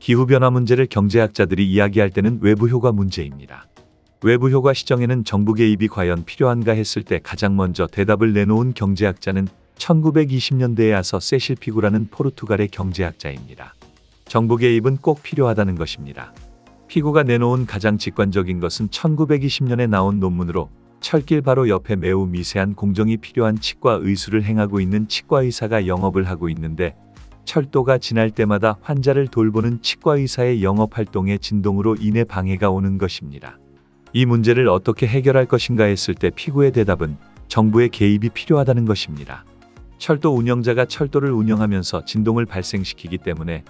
기후변화 문제를 경제학자들이 이야기할 때는 외부 효과 문제입니다. 외부 효과 시정에는 정부 개입이 과연 필요한가 했을 때 가장 먼저 대답을 내놓은 경제학자는 1920년대에 아서 세실 피구라는 포르투갈의 경제학자입니다. 정부 개입은 꼭 필요하다는 것입니다. 피구가 내놓은 가장 직관적인 것은 1920년에 나온 논문으로 철길 바로 옆에 매우 미세한 공정이 필요한 치과 의수를 행하고 있는 치과의사가 영업을 하고 있는데 철도가 지날 때마다 환자를 돌보는 치과의사의 영업활동에 진동으로 인해 방해가 오는 것입니다. 이 문제를 어떻게 해결할 것인가 했을 때 피구의 대답은 정부의 개입이 필요하다는 것입니다. 철도 운영자가 철도를 운영하면서 진동을 발생시키기 때문에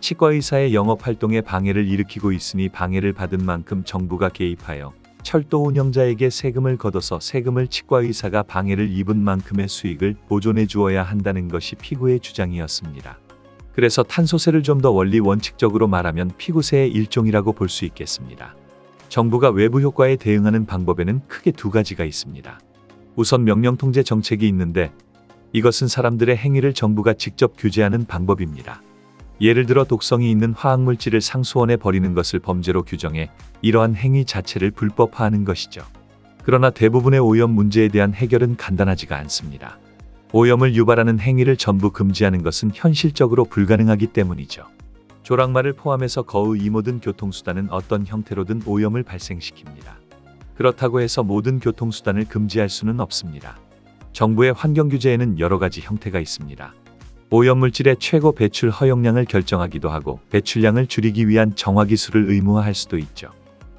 치과의사의 영업활동에 방해를 일으키고 있으니 방해를 받은 만큼 정부가 개입하여 철도 운영자에게 세금을 걷어서 세금을 치과의사가 방해를 입은 만큼의 수익을 보존해 주어야 한다는 것이 피구의 주장이었습니다. 그래서 탄소세를 좀 더 원리 원칙적으로 말하면 피구세의 일종이라고 볼 수 있겠습니다. 정부가 외부 효과에 대응하는 방법에는 크게 두 가지가 있습니다. 우선 명령통제 정책이 있는데 이것은 사람들의 행위를 정부가 직접 규제하는 방법입니다. 예를 들어 독성이 있는 화학물질을 상수원에 버리는 것을 범죄로 규정해 이러한 행위 자체를 불법화하는 것이죠. 그러나 대부분의 오염 문제에 대한 해결은 간단하지가 않습니다. 오염을 유발하는 행위를 전부 금지하는 것은 현실적으로 불가능하기 때문이죠. 조랑말을 포함해서 거의 이 모든 교통수단은 어떤 형태로든 오염을 발생시킵니다. 그렇다고 해서 모든 교통수단을 금지할 수는 없습니다. 정부의 환경규제에는 여러 가지 형태가 있습니다. 오염물질의 최고 배출 허용량을 결정하기도 하고 배출량을 줄이기 위한 정화기술을 의무화할 수도 있죠.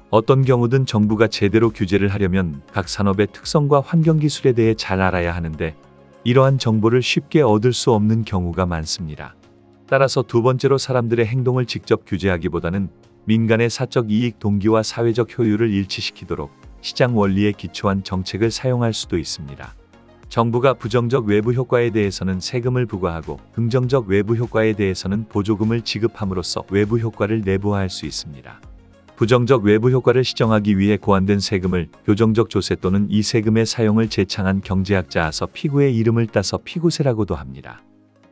어떤 경우든 정부가 제대로 규제를 하려면 각 산업의 특성과 환경기술에 대해 잘 알아야 하는데 이러한 정보를 쉽게 얻을 수 없는 경우가 많습니다. 따라서 두 번째로 사람들의 행동을 직접 규제하기보다는 민간의 사적 이익 동기와 사회적 효율을 일치시키도록 시장 원리에 기초한 정책을 사용할 수도 있습니다. 정부가 부정적 외부 효과에 대해서는 세금을 부과하고 긍정적 외부 효과에 대해서는 보조금을 지급함으로써 외부 효과를 내부화할 수 있습니다. 부정적 외부 효과를 시정하기 위해 고안된 세금을 교정적 조세 또는 이 세금의 사용을 제창한 경제학자 아서 피구의 이름을 따서 피구세라고도 합니다.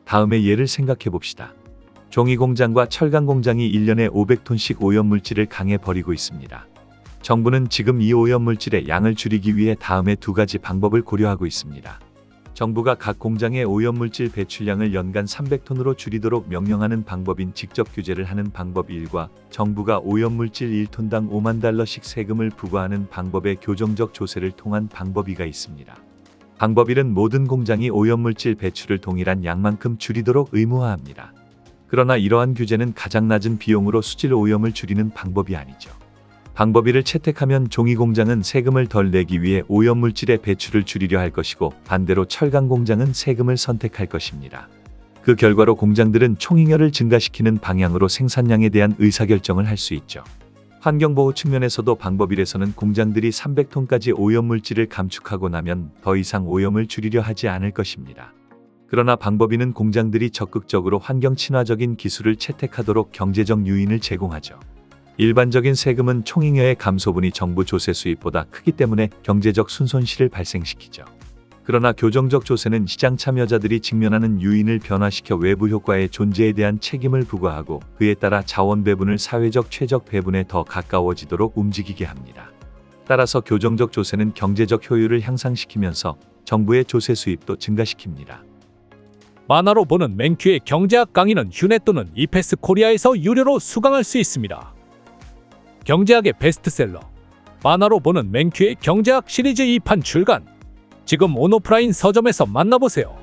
다음의 예를 생각해 봅시다. 종이공장과 철강공장이 1년에 500톤씩 오염물질을 강에 버리고 있습니다. 정부는 지금 이 오염물질의 양을 줄이기 위해 다음의 두 가지 방법을 고려하고 있습니다. 정부가 각 공장의 오염물질 배출량을 연간 300톤으로 줄이도록 명령하는 방법인 직접 규제를 하는 방법 1과 정부가 오염물질 1톤당 5만 달러씩 세금을 부과하는 방법의 교정적 조세를 통한 방법 2가 있습니다. 방법 1은 모든 공장이 오염물질 배출을 동일한 양만큼 줄이도록 의무화합니다. 그러나 이러한 규제는 가장 낮은 비용으로 수질 오염을 줄이는 방법이 아니죠. 방법 1을 채택하면 종이공장은 세금을 덜 내기 위해 오염물질의 배출을 줄이려 할 것이고 반대로 철강공장은 세금을 선택할 것입니다. 그 결과로 공장들은 총잉여를 증가시키는 방향으로 생산량에 대한 의사결정을 할 수 있죠. 환경보호 측면에서도 방법 1에서는 공장들이 300톤까지 오염물질을 감축하고 나면 더 이상 오염을 줄이려 하지 않을 것입니다. 그러나 방법 2는 공장들이 적극적으로 환경 친화적인 기술을 채택하도록 경제적 요인을 제공하죠. 일반적인 세금은 총잉여의 감소분이 정부 조세 수입보다 크기 때문에 경제적 순손실을 발생시키죠. 그러나 교정적 조세는 시장 참여자들이 직면하는 요인을 변화시켜 외부 효과의 존재에 대한 책임을 부과하고 그에 따라 자원 배분을 사회적 최적 배분에 더 가까워지도록 움직이게 합니다. 따라서 교정적 조세는 경제적 효율을 향상시키면서 정부의 조세 수입도 증가시킵니다. 만화로 보는 맹큐의 경제학 강의는 휴넷 또는 이패스 코리아에서 유료로 수강할 수 있습니다. 경제학의 베스트셀러 만화로 보는 맹큐의 경제학 시리즈 2판 출간. 지금 온오프라인 서점에서 만나보세요.